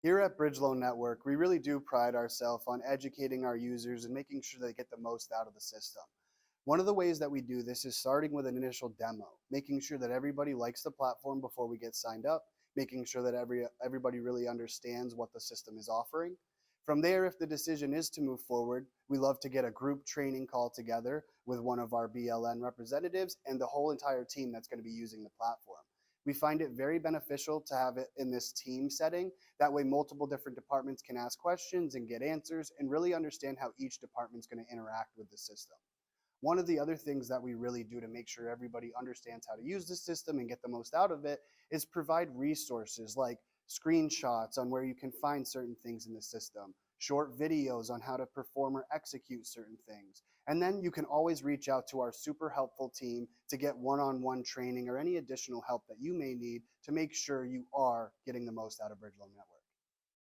Here at Bridge Loan Network, we really do pride ourselves on educating our users and making sure they get the most out of the system. One of the ways that we do this is starting with an initial demo, making sure that everybody likes the platform before we get signed up, making sure that everybody really understands what the system is offering. From there, if the decision is to move forward, we love to get a group training call together with one of our BLN representatives and the whole entire team that's going to be using the platform. We find it very beneficial to have it in this team setting. That way, multiple different departments can ask questions and get answers and really understand how each department's going to interact with the system. One of the other things that we really do to make sure everybody understands how to use the system and get the most out of it is provide resources like screenshots on where you can find certain things in the system, short videos on how to perform or execute certain things. And then you can always reach out to our super helpful team to get one-on-one training or any additional help that you may need to make sure you are getting the most out of Bridge Loan Network.